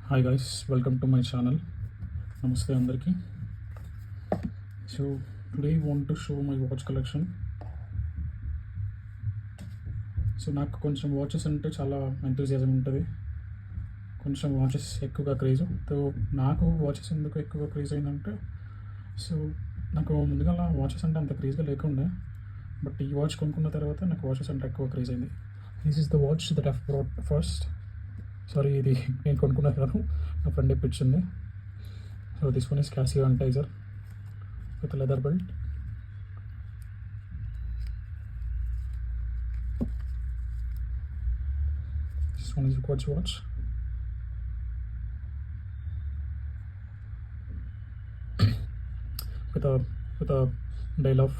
Hi guys, welcome to my channel. నమస్తే అందరికీ. So today want to show my watch collection. So నాకు కొంచెం watches అంటే చాలా ఎంతూజియాజం ఉంటుంది, కొంచెం వాచెస్ ఎక్కువగా క్రేజ్. సో నాకు వాచెస్ ఎందుకు ఎక్కువ క్రేజ్ అయిందంటే, సో నాకు ముందుగా వాచెస్ అంటే అంత క్రేజ్గా లేకుండే, బట్ ఈ వాచ్ కొనుక్కున్న తర్వాత నాకు వాచెస్ అంటే ఎక్కువ క్రేజ్ అయింది. This is the watch that have brought first. Sorry, ఇది నేను కొనుక్కున్నా కాదు, నా ఫ్రెండ్ ఇప్పించింది. So this one is Casio enticer with leather belt. This one is quartz watch. with a dial of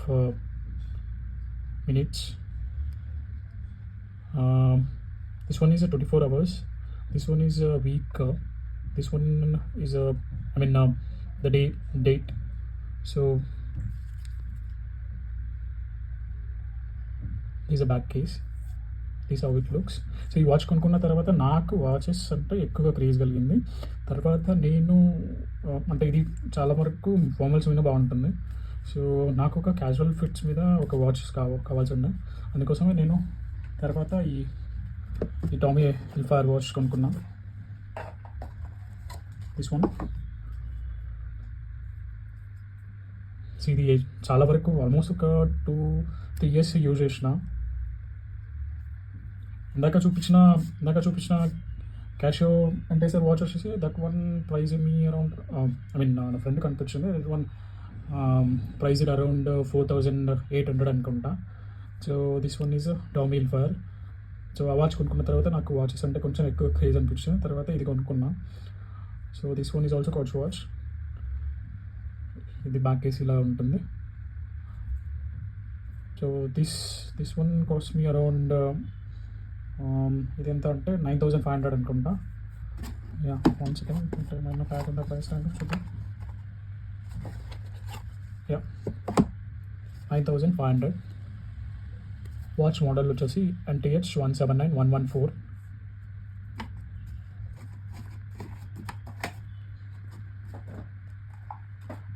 minutes. This one is a 24 hours. This one is a week. This one is a, the date. So this is a back case. This is how it looks. So ఈ watch కొనుక్కున్న తర్వాత నాకు watches అంటే ఎక్కువగా craze కలిగింది. తర్వాత నేను అంటే ఇది చాలా వరకు ఫార్మల్స్ మీద బాగుంటుంది. సో నాకు ఒక క్యాజువల్ ఫిట్స్ మీద ఒక వాచెస్ కావాల్సి ఉండే, అందుకోసమే నేను తర్వాత ఈ టామీ హిల్ఫైర్ వాచ్ కొనుక్కున్నా. This one. సో ఇది చాలా వరకు ఆల్మోస్ట్ ఒక 2-3 years యూజ్ చేసిన. ఇందాక చూపించిన క్యాషియో అంటైజర్ వాచ్ వచ్చేసి దట్ వన్ ప్రైజ్ మీ అరౌండ్, నా ఫ్రెండ్ కనిపించింది. దట్ వన్ ప్రైజ్ అరౌండ్ 4,800 అనుకుంటా. So this one is Tommy Hilfiger. So ఆ వాచ్ కొనుక్కున్న తర్వాత నాకు వాచెస్ అంటే కొంచెం ఎక్కువ క్రేజ్ అనిపించింది, తర్వాత ఇది కొనుక్కున్నా. So this one is also quartz watch. ఇది బ్యాక్ కేస్ ఇలా ఉంటుంది. So this one cost me around, ఇది ఎంత అంటే 9,500 అనుకుంటా. యా, 1 సెకండ్ అంటే మన ప్యాక్ ఉందా ప్రైస్ అంటే చూద్దాం. యా, 9,500. వాచ్ మోడల్ వచ్చేసి NTH 179114.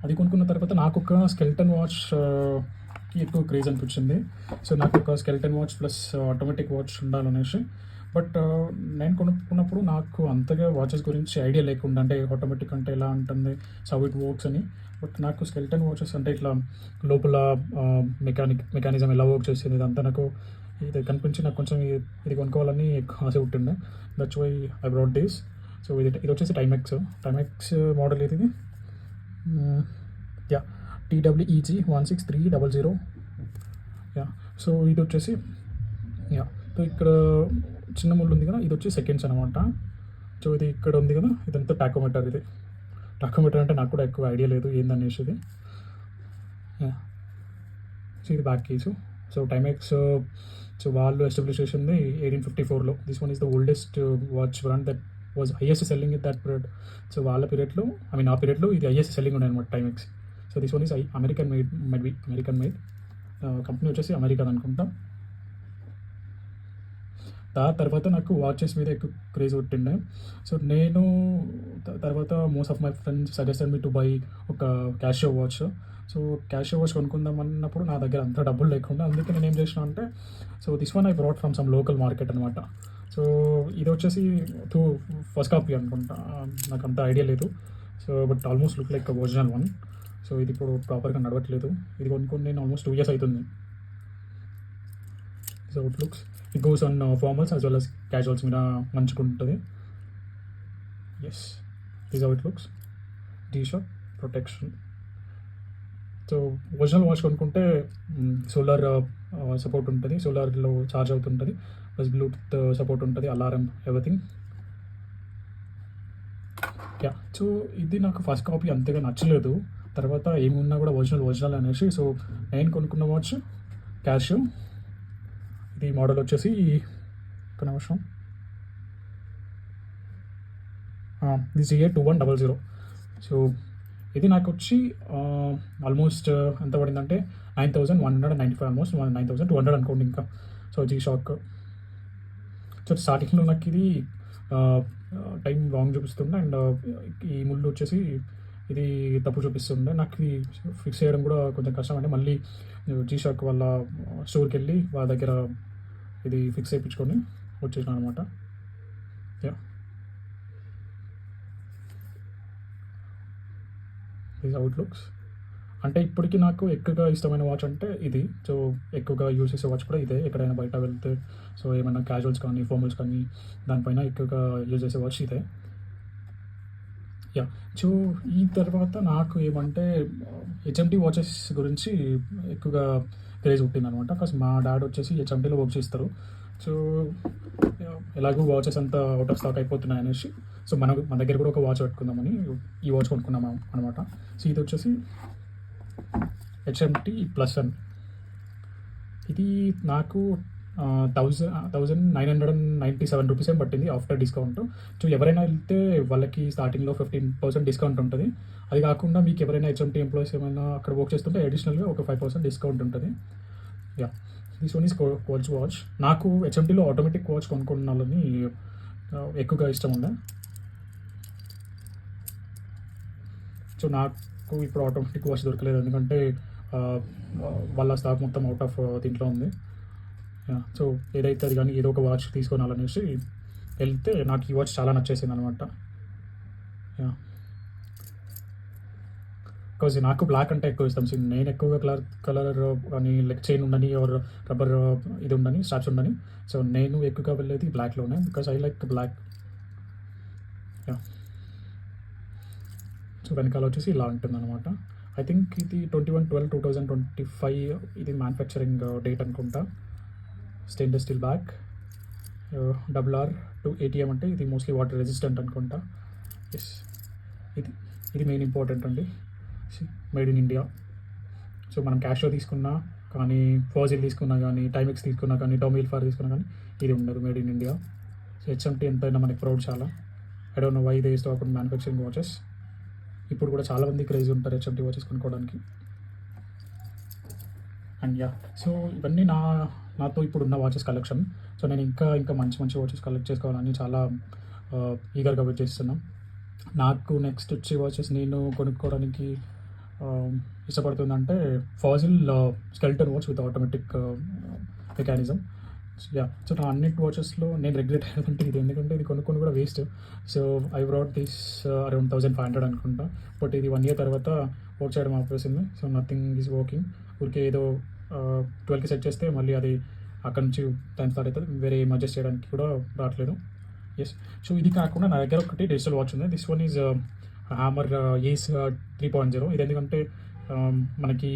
అది కొనుక్కున్న తర్వాత నాకు ఒక స్కెల్టన్ వాచ్కి ఎక్కువ క్రేజ్ అనిపించింది. సో నాకు ఒక skeleton watch plus automatic watch ఉండాలనేసి. బట్ నేను కొనుక్కున్నప్పుడు నాకు అంతగా వాచెస్ గురించి ఐడియా లేకుండా, అంటే ఆటోమేటిక్ అంటే ఎలా ఉంటుంది, హౌ ఇట్ వర్క్స్ అని. బట్ నాకు స్కెల్టన్ వాచెస్ అంటే ఇట్లా లోపల మెకానిజం ఎలా వర్క్ చేసేది ఇదంతా నాకు ఇది కనిపించి నాకు కొంచెం ఇది కొనుక్కోవాలని ఎక్కువ ఆశ పుట్టిండే. That's why I brought this. So ఇది వచ్చేసి టైమెక్స్ మోడల్. ఇది యా, TWEG 16300. యా, సో ఇది వచ్చేసి యా, సో ఇక్కడ చిన్న ముళ్ళు ఉంది కదా, ఇది వచ్చి సెకండ్స్ అనమాట. సో ఇది ఇక్కడ ఉంది కదా, ఇదంతా టాకోమీటర్. ఇది టాకోమీటర్ అంటే నాకు కూడా ఎక్కువ ఐడియా లేదు ఏందనేసి ఇది. యా, సో ఇది back case. So Timex, so వాళ్ళు ఎస్టాబ్లిష్ చేసింది 1854లో. This one is the oldest watch brand that was highest selling in that period. So వాళ్ళ పీరియడ్లో, ఆ పీరియడ్లో ఇది హైయెస్ట్ సెల్లింగ్ ఉన్నాయి అనమాట Timex. So this one is American made company వచ్చేసి అమెరికన్ అనుకుంటా. తర్వాత నాకు వాచెస్ మీద ఎక్కువ క్రేజ్ పుట్టిండే. సో నేను తర్వాత most of my friends suggested me to buy ఒక Casio watch. So Casio watch కొనుక్కుందాం అన్నప్పుడు నా దగ్గర అంత డబ్బులు లేకుండా, అందుకే నేను ఏం చేసిన అంటే, so this one I brought from some local market అనమాట. సో ఇది వచ్చేసి ఫస్ట్ కాపీ అనుకుంటా, నాకు అంత ఐడియా లేదు. So but almost look like original one. So ఇది ఇప్పుడు ప్రాపర్గా నడవట్లేదు. ఇది కొనుక్కొని నేను ఆల్మోస్ట్ 2 years అవుతుంది. So it looks, it goes on formals as well as casuals మీద మంచిగా ఉంటుంది. Yes, this how it looks. G-Shock protection. So original watch కొనుక్కుంటే సోలార్ సపోర్ట్ ఉంటుంది, సోలార్లో ఛార్జ్ అవుతుంటుంది, ప్లస్ బ్లూటూత్ సపోర్ట్ ఉంటుంది, అలారం, ఎవ్రీథింగ్. యా, సో ఇది నాకు first copy అంతగా నచ్చలేదు. తర్వాత ఏమున్నా కూడా ఒరిజినల్ అనేసి, సో నేను కొనుక్కున్న వాచ్ క్యాషియో. ఇది మోడల్ వచ్చేసి ఒక నిమిషం, ఇది GA2100. సో ఇది నాకు వచ్చి ఆల్మోస్ట్ ఎంత పడిందంటే 9,195, ఆల్మోస్ట్ 9,200 అనుకోండి ఇంకా. So G-Shock. సో స్టార్టింగ్లో నాకు ఇది టైం రాంగ్ చూపిస్తుండే అండ్ ఈ ముళ్ళు వచ్చేసి ఇది తప్పు చూపిస్తుండే. నాకు ఇది ఫిక్స్ చేయడం కూడా కొంచెం కష్టం. అంటే మళ్ళీ జీషాక్ వాళ్ళ స్టోర్కి వెళ్ళి వాళ్ళ దగ్గర ఇది ఫిక్స్ చేయించుకొని వచ్చేసాను అనమాట. Yeah, this outlooks. అంటే ఇప్పటికీ నాకు ఎక్కువగా ఇష్టమైన వాచ్ అంటే ఇది. సో ఎక్కువగా యూజ్ చేసే వాచ్ కూడా ఇదే. ఎక్కడైనా బయట వెళ్తే సో ఏమైనా క్యాజువల్స్ కానీ ఫార్మల్స్ కానీ దానిపైన ఎక్కువగా యూజ్ చేసే వాచ్ ఇదే. యా, సో ఈ తర్వాత నాకు ఏమంటే హెచ్ఎంటీ వాచెస్ గురించి ఎక్కువగా క్రేజ్ పుట్టిందనమాట. బికాస్ మా డాడ్ వచ్చేసి హెచ్ఎంటీలో వర్క్ చేస్తారు. సో ఎలాగో వాచెస్ అంతా అవుట్ ఆఫ్ స్టాక్ అయిపోతున్నాయి అనేసి సో మన దగ్గర కూడా ఒక వాచ్ పెట్టుకుందామని ఈ వాచ్ కొనుక్కున్నాం అనమాట. సో ఇది వచ్చేసి హెచ్ఎంటీ ప్లస్ అని. ఇది నాకు 1997 రూపీస్ ఏం పట్టింది ఆఫ్టర్ డిస్కౌంట్. సో ఎవరైనా వెళ్తే వాళ్ళకి స్టార్టింగ్లో 15% డిస్కౌంట్ ఉంటుంది. అది కాకుండా మీకు ఎవరైనా హెచ్ఎంటీ ఎంప్లాయీస్ ఏమైనా అక్కడ వర్క్ చేస్తుంటే అడిషనల్గా ఒక 5% డిస్కౌంట్ ఉంటుంది. Yeah, this one is Coles watch. నాకు హెచ్ఎంటీలో ఆటోమేటిక్ వాచ్ కొనుక్కోవాలని ఎక్కువగా ఇష్టం ఉండే. సో నాకు ఇప్పుడు ఆటోమేటిక్ వాచ్ దొరకలేదు, ఎందుకంటే వాళ్ళ స్టాక్ మొత్తం అవుట్ ఆఫ్ దీంట్లో ఉంది. సో ఏదైతే అది కానీ ఏదో ఒక వాచ్ తీసుకోవాలనేసి వెళ్తే నాకు ఈ వాచ్ చాలా నచ్చేసింది అనమాట. బికాజ్ నాకు బ్లాక్ అంటే ఎక్కువ ఇష్టం. నేను ఎక్కువగా కలర్ కానీ లైక్ చైన్ ఉండని ఆర్ రబ్బర్ ఇది ఉండని స్ట్రాప్స్ ఉండని. సో నేను ఎక్కువగా వెళ్ళేది బ్లాక్లోనే because I like black. So వెనకాల వచ్చేసి ఇలా ఉంటుంది అనమాట. ఐ థింక్ ఇది 21/12/2025 ఇది మ్యానుఫ్యాక్చరింగ్ డేట్ అనుకుంటా. Stainless steel back, RR to ATM అంటే ఇది మోస్ట్లీ వాటర్ రెసిస్టెంట్ అనుకుంటా. ఎస్, ఇది మెయిన్ ఇంపార్టెంట్ అండి. Made in India. సో మనం క్యాషో తీసుకున్నా కానీ, ఫాజిల్ తీసుకున్నా కానీ, టైమిక్స్ తీసుకున్నా కానీ, టోమీ హిల్ఫిగర్ తీసుకున్నా కానీ ఇది ఉండదు made in India. So HMT ఎంతైనా మనకి ప్రౌడ్ చాలా. I don't know why they stop manufacturing watches. ఇప్పుడు కూడా చాలామంది క్రేజీ ఉంటారు హెచ్ఎంటీ వాచెస్ కొనుక్కోవడానికి. అండ్ యా, సో ఇవన్నీ నాతో ఇప్పుడు ఉన్న వాచెస్ కలెక్షన్. సో నేను ఇంకా మంచి వాచెస్ కలెక్ట్ చేసుకోవాలని చాలా ఈగర్గా వెయిట్ చేస్తున్నాను. నాకు నెక్స్ట్ వచ్చే వాచెస్ నేను కొనుక్కోవడానికి ఇష్టపడుతుందంటే Fossil skeleton watch with automatic mechanism. Yeah, so నా అన్నిటి వాచెస్లో నేను రెగ్యులేట్ అయ్యేదంటే ఇది, ఎందుకంటే ఇది కొనుక్కొని కూడా waste. So I brought this around 1500 అనుకుంటా. బట్ ఇది 1 year తర్వాత వర్క్ చేయడం ఆపేసింది. So nothing is working. ఊరికే ఏదో 12కి సెట్ చేస్తే మళ్ళీ అది అక్కడ నుంచి టైం స్టార్ట్ అవుతుంది. వేరే ఏం అడ్జస్ట్ చేయడానికి కూడా రావట్లేదు. ఎస్, సో ఇది కాకుండా నా దగ్గర ఒకటి డిజిటల్ వాచ్ ఉంది. దిస్ వన్ ఈజ్ హ్యామర్ ఏస్ 3.0. ఇది ఎందుకంటే మనకి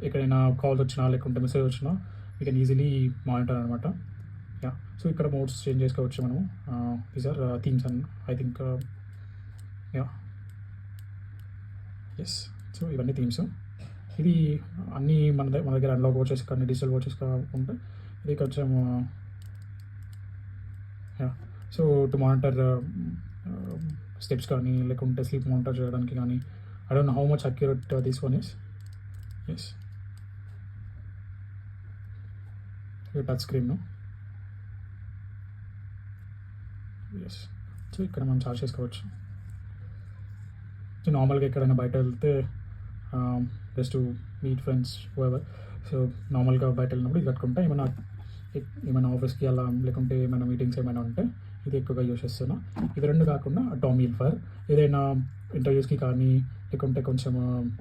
ఎక్కడైనా కాల్ వచ్చినా లేకుంటే మెసేజ్ వచ్చినా వీ కెన్ ఈజీలీ మానిటర్ అనమాట. యా, సో ఇక్కడ మోడ్స్ చేంజ్ చేసుకోవచ్చు మనము. These are themes and I think yeah yes, so ఇవన్నీ థీమ్స్. ఇది అన్నీ మన దగ్గర అన్లాక్ వాచెస్ కానీ డిజిటల్ వాచెస్ ఉంటే ఇది కొంచెం yeah, so to monitor steps కానీ లేకుంటే స్లీప్ మానిటర్ చేయడానికి కానీ. I don't know how much accurate this one is. Yes, touch screen. Yes, so ఇక్కడ మనం చార్జ్ చేసుకోవచ్చు. సో నార్మల్గా ఎక్కడైనా బయట వెళ్తే just to meet friends ever, so నార్మల్గా బయట వెళ్ళినప్పుడు ఇది కట్టుకుంటా. ఏమైనా ఆఫీస్కి అలా లేకుంటే ఏమైనా మీటింగ్స్ ఏమైనా ఉంటే ఇది ఎక్కువగా యూస్ చేస్తున్నా. ఇవి రెండు కాకుండా టోమీ హిల్ఫిగర్ ఏదైనా ఇంటర్వ్యూస్కి కానీ లేకుంటే కొంచెం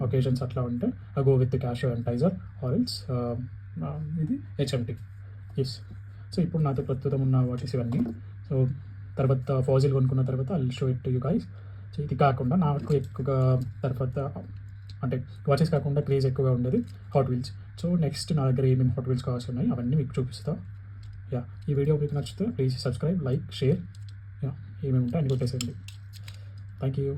ఒకేషన్స్ అట్లా ఉంటే I go with Casio enticer ఆయిల్స్. ఇది హెచ్ఎంటీ. ఎస్, సో ఇప్పుడు నాతో ప్రస్తుతం ఉన్న వాచెస్ ఇవన్నీ. సో తర్వాత ఫాజిల్ కొనుక్కున్న తర్వాత I will show it to you guys. So ఇది కాకుండా నాకు ఎక్కువగా తర్వాత అంటే వాచెస్ కాకుండా క్రేజ్ ఎక్కువగా ఉండేది హాట్ వీల్స్. సో నెక్స్ట్ నా దగ్గర ఏమేమి హాట్ వీల్స్ కావాల్సి ఉన్నాయి అవన్నీ మీకు చూపిస్తా. యా, ఈ వీడియో మీకు నచ్చితే please subscribe, like, share. Yeah, ఏమేమి ఉంటాయి అన్ని కొట్టేసేయండి. Thank you.